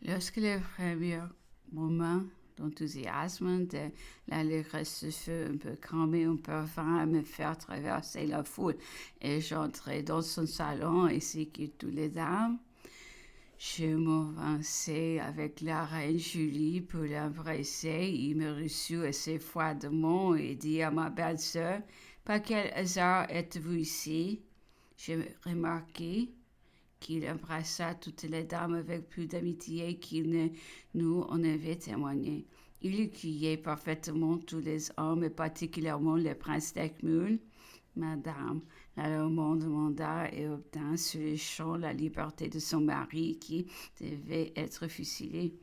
Lorsque le premier moment d'enthousiasme de l'allégresse se fut un peu calmé, un peu vint à me faire traverser la foule et j'entrai dans son salon ainsi que toutes les dames. Je m'avançai avec la reine Julie pour l'embrasser. Il me reçut assez froidement et dit à ma belle-sœur, par quel hasard êtes-vous ici? Je remarquai qu'il embrassa toutes les dames avec plus d'amitié qu'il ne nous en avait témoigné. Il accueillait parfaitement tous les hommes, et particulièrement le prince d'Eckmühl. Madame Lallemande demanda et obtint sur les champs la liberté de son mari qui devait être fusillé.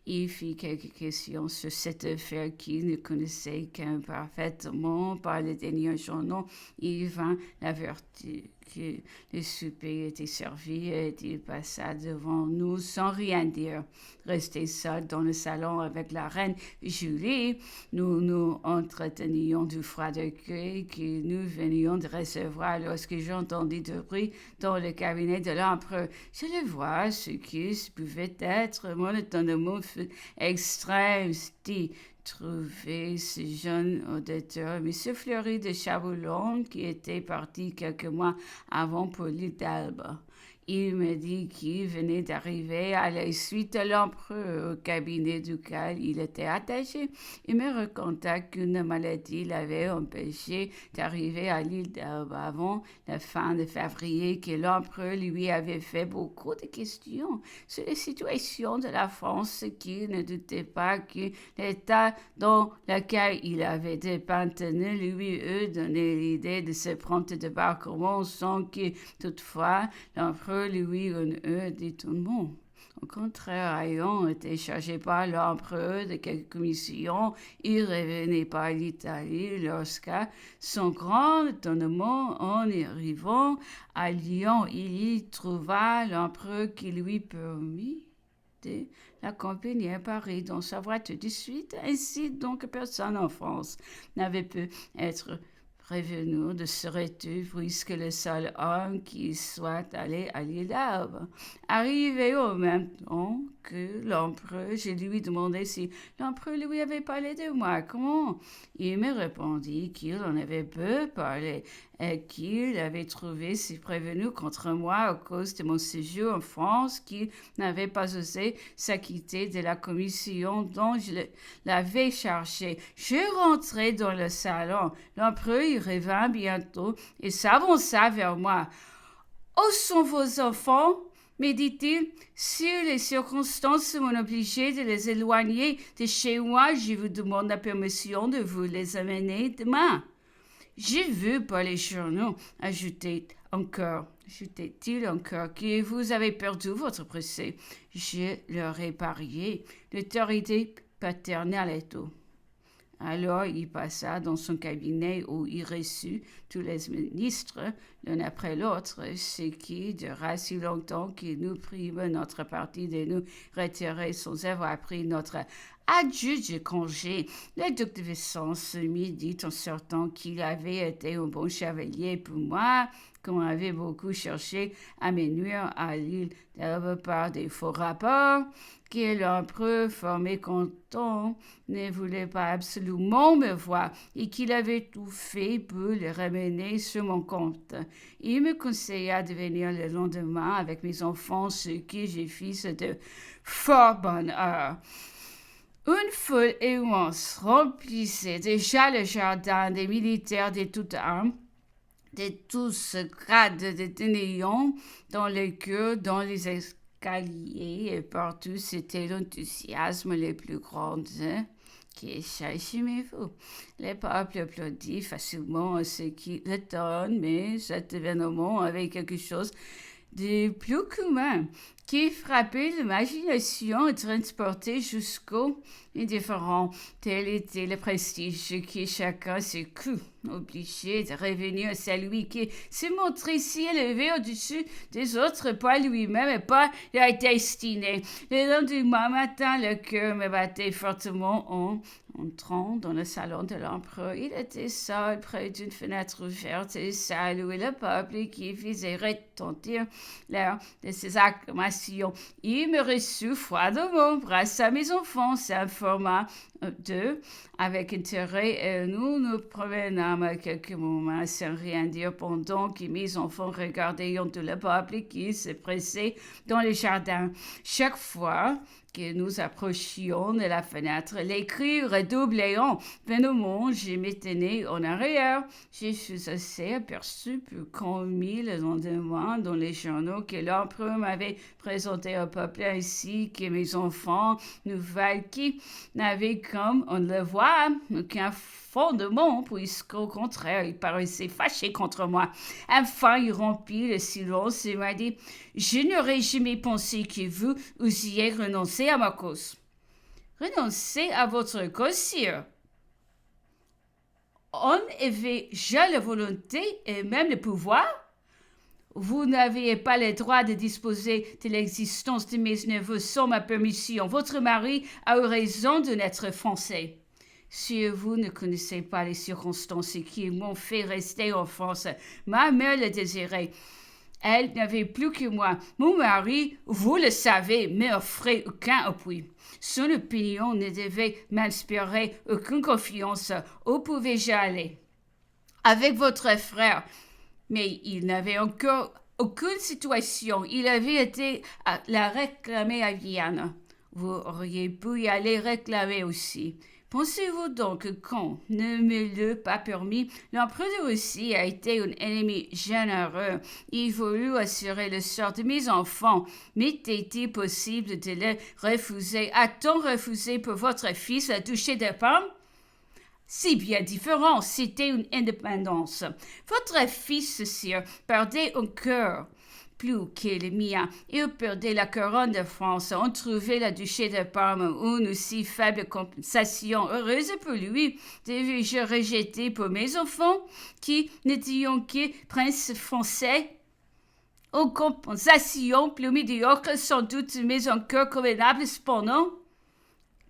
Il fit quelques questions sur cette affaire qu'il ne connaissait qu'imparfaitement par les derniers journaux. Il vint l'avertir que le souper était servi et il passa devant nous sans rien dire. Resté seul dans le salon avec la reine Julie, nous nous entretenions du froid accueil que nous venions de recevoir lorsque j'entendis du bruit dans le cabinet de l'empereur. Je le vois, ce qui pouvait être mon étonnement fut extrême, dit trouver ce jeune auditeur, M. Fleury de Chaboulon, qui était parti quelques mois avant pour l'île d'Elbe. Il me dit qu'il venait d'arriver à la suite de l'empereur au cabinet duquel il était attaché. Il me raconta qu'une maladie l'avait empêché d'arriver à l'île d'Elbe avant la fin de février, que l'empereur lui avait fait beaucoup de questions sur la situation de la France, qu'il ne doutait pas que l'état dans lequel il avait dépeint lui eût donné l'idée de se prendre de débarquement sans que, toutefois, l'empereur lui en eût d'étonnement. Au contraire, ayant été chargé par l'empereur de quelques commissions, il revenait par l'Italie lorsqu'à son grand étonnement, en y arrivant à Lyon, il y trouva l'empereur qui lui permit de l'accompagner à Paris dans sa voiture de suite. Ainsi donc personne en France n'avait pu être prévenu de ce retour puisque le seul homme qui soit allé à l'île d'Elbe. Arrivé au même temps que l'empereur, je lui demandai si l'empereur lui avait parlé de moi. Comment? Il me répondit qu'il en avait peu parlé et qu'il avait trouvé si prévenu contre moi à cause de mon séjour en France qu'il n'avait pas osé s'acquitter de la commission dont je l'avais chargé. Je rentrai dans le salon. L'empereur y revint bientôt et s'avança vers moi. Où sont vos enfants? Me dit-il, si les circonstances m'ont obligé de les éloigner de chez moi, je vous demande la permission de vous les amener demain. J'ai vu par les journaux, ajoutait-il encore, que vous avez perdu votre procès. Je leur ai parié. L'autorité paternelle est tout. Alors il passa dans son cabinet où il reçut tous les ministres l'un après l'autre, ce qui dura si longtemps que nous prîmes notre parti de nous retirer sans avoir pris notre adieu de congé. Le duc de Vicence me dit en sortant qu'il avait été un bon chevalier pour moi, qu'on avait beaucoup cherché à me nuire à l'île d'Elbe par des faux rapports, que l'empereur, fort mécontent, ne voulait pas absolument me voir et qu'il avait tout fait pour le ramener sur mon compte. Il me conseilla de venir le lendemain avec mes enfants, ce que j'ai fait de fort bonne heure. Une foule immense remplissait déjà le jardin des militaires de toutes armes, de tous grades de tenayons, dans les queues, dans les escaliers, et partout c'était l'enthousiasme le plus grand. Imaginez-vous, le peuple applaudit facilement ce qui l'étonne, mais cet événement avait quelque chose de plus commun qui frappait l'imagination et transportait jusqu'au indifférent. Tel était le prestige que chacun se crut obligé de revenir à celui qui se montrait si élevé au-dessus des autres par lui-même et par la destinée. Le lendemain matin, le cœur me battait fortement en entrant dans le salon de l'empereur. Il était seul près d'une fenêtre ouverte et saluait le peuple qui faisait retentir l'air de ses acclamations nation. Il me reçut froidement grâce à mes enfants, s'informa d'eux avec intérêt et nous nous promenâmes à quelques moments sans rien dire pendant que mes enfants regardaient tout le peuple qui se pressait dans le jardin. Chaque fois que nous approchions de la fenêtre, les cris redoublaient. Vainement, je me tenais en arrière. Je fus assez aperçu pour qu'on mit le lendemain dans les journaux que l'empereur m'avait présenté au peuple ainsi que mes enfants, nouvelles qui n'avaient comme on le voit aucun fondement, puisqu'au contraire, il paraissait fâché contre moi. Enfin, il rompit le silence et m'a dit « Je n'aurais jamais pensé que vous osiez renoncer à ma cause. »« Renoncer à votre cause, sire ?» On avait déjà la volonté et même le pouvoir. Vous n'aviez pas le droit de disposer de l'existence de mes neveux sans ma permission. Votre mari a eu raison de n'être français. Si vous ne connaissez pas les circonstances qui m'ont fait rester en France, ma mère le désirait. Elle n'avait plus que moi. Mon mari, vous le savez, ne m'offrait aucun appui. Son opinion ne devait m'inspirer aucune confiance. Où pouvais-je aller? Avec votre frère. Mais il n'avait encore aucune situation. Il avait été à la réclamer à Vienne. Vous auriez pu y aller réclamer aussi. Pensez-vous donc que quand ne me l'eût pas permis, l'empereur de Russie a été un ennemi généreux. Il voulut assurer le sort de mes enfants. M'était-il possible de le refuser? A-t-on refusé pour votre fils le duché de Parme? C'est bien différent, c'était une indépendance. Votre fils, sire, perdait un cœur plus que le mien. Il perdait la couronne de France. On trouvait la duché de Parme une aussi faible compensation. Heureuse pour lui, devais-je rejeter pour mes enfants, qui n'étaient que princes français? Aux compensations plus médiocres, sans doute, mais encore convenables cependant.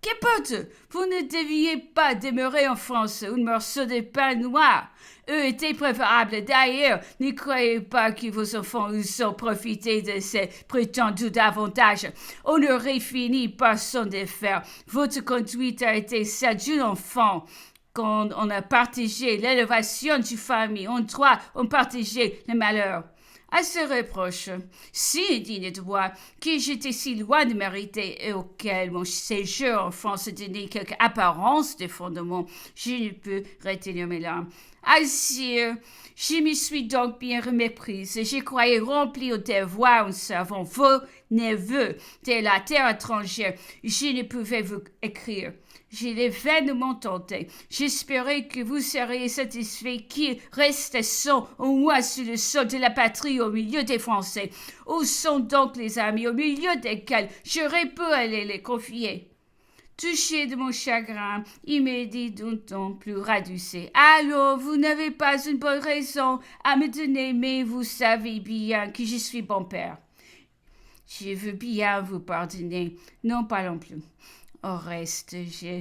Qu'importe, vous ne deviez pas demeurer en France, un morceau de pain noir. Eux étaient préférables. D'ailleurs, ne croyez pas que vos enfants eussent profité de ces prétendus avantages. On aurait fini par s'en défaire. Votre conduite a été celle d'un enfant. Quand on a partagé l'élévation du famille, on doit partager le malheur. À ce reproche, si indigne de moi, que j'étais si loin de mériter et auquel mon séjour en France donnait quelque apparence de fondement, je ne peux retenir mes larmes. Ah, sire, je me suis donc bien méprise. Je croyais rempli au devoir en servant vos neveux de la terre étrangère. Je ne pouvais vous écrire. Je l'ai vainement tenté. J'espérais que vous seriez satisfait qu'il reste sans au moins sur le sol de la patrie au milieu des Français. Où sont donc les amis au milieu desquels j'aurais pu aller les confier? Touché de mon chagrin, il me dit d'un ton plus radouci. « Allons, vous n'avez pas une bonne raison à me donner, mais vous savez bien que je suis bon père. Je veux bien vous pardonner, n'en parlons plus. Au reste, je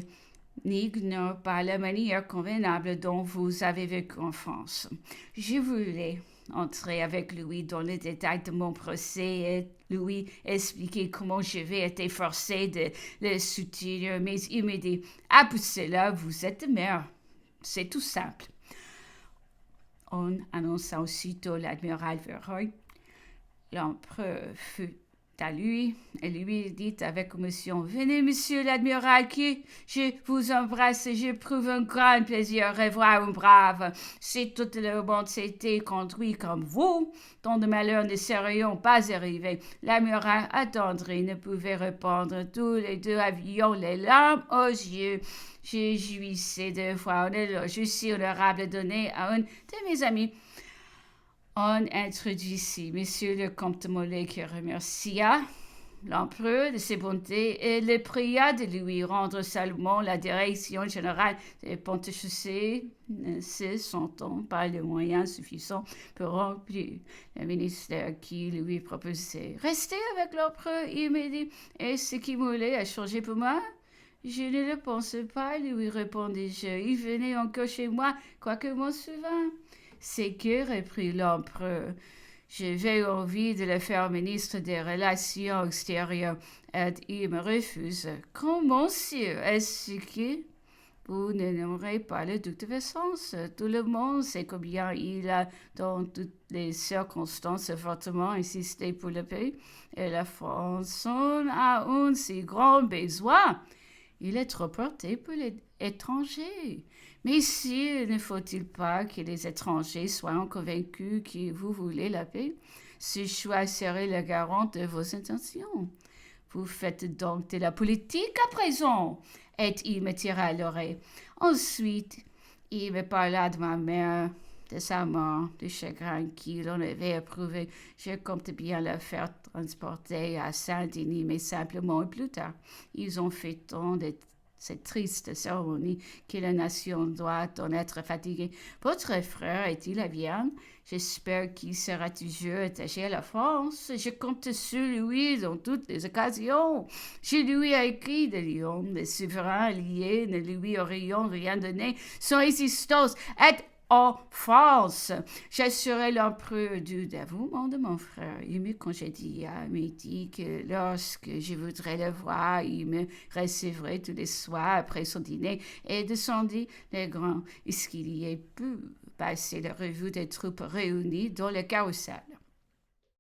n'ignore pas la manière convenable dont vous avez vécu en France. Je voulais entrer avec Louis dans les détails de mon procès et lui expliquer comment j'avais été forcé de le soutenir, mais il me dit « Ah, pour cela, vous êtes mère. C'est tout simple. » On annonça aussitôt l'admiral Verreuil. L'empereur fut à lui et lui dit avec émotion « Venez, monsieur l'admiral, que je vous embrasse et j'éprouve un grand plaisir à revoir un brave. Si toute le monde s'était conduit comme vous, tant de malheurs ne serions pas arrivés. » L'admiral attendri ne pouvait répondre. Tous les deux avions les larmes aux yeux. Je jouissais de voir un éloge aussi honorable donné à un de mes amis. On introduisit monsieur le comte Molé qui remercia l'empereur de ses bontés et le pria de lui rendre seulement la direction générale des ponts-chaussées, ne se sentant pas les moyens suffisants pour remplir le ministère qui lui proposait. « Restez avec l'empereur, il me dit, et ce qui Molé a changé pour moi? » « Je ne le pense pas, lui répondis-je. Il venait encore chez moi, quoique m'en souvint. » « C'est que, reprit l'empereur, J'avais envie de le faire ministre des Relations extérieures et il me refuse. Comment, monsieur, est-ce que vous n'aurez pas le doute de sens? Tout le monde sait combien il a, dans toutes les circonstances, fortement insisté pour le pays. Et la France en a un si grand besoin. Il est trop porté pour les étrangers. Mais ici, ne faut-il pas que les étrangers soient convaincus que vous voulez la paix? Ce choix serait le garant de vos intentions. Vous faites donc de la politique à présent. Et il me tira à l'oreille. Ensuite, il me parla de ma mère, de sa mort, du chagrin qu'il en avait éprouvé. Je compte bien la faire transporter à Saint-Denis, mais simplement plus tard. Ils ont fait tant de cette triste cérémonie que la nation doit en être fatiguée. Votre frère est-il à Vienne? J'espère qu'il sera toujours attaché à la France. Je compte sur lui dans toutes les occasions. Je lui ai écrit de Lyon. Les souverains alliés ne lui aurions rien donné. Son existence est en France. J'assurais l'empereur du dévouement de mon frère. Il me congédia, me dit que lorsque je voudrais le voir, il me recevrait tous les soirs après son dîner et descendit les grands escaliers pour passer la revue des troupes réunies dans le carrousel.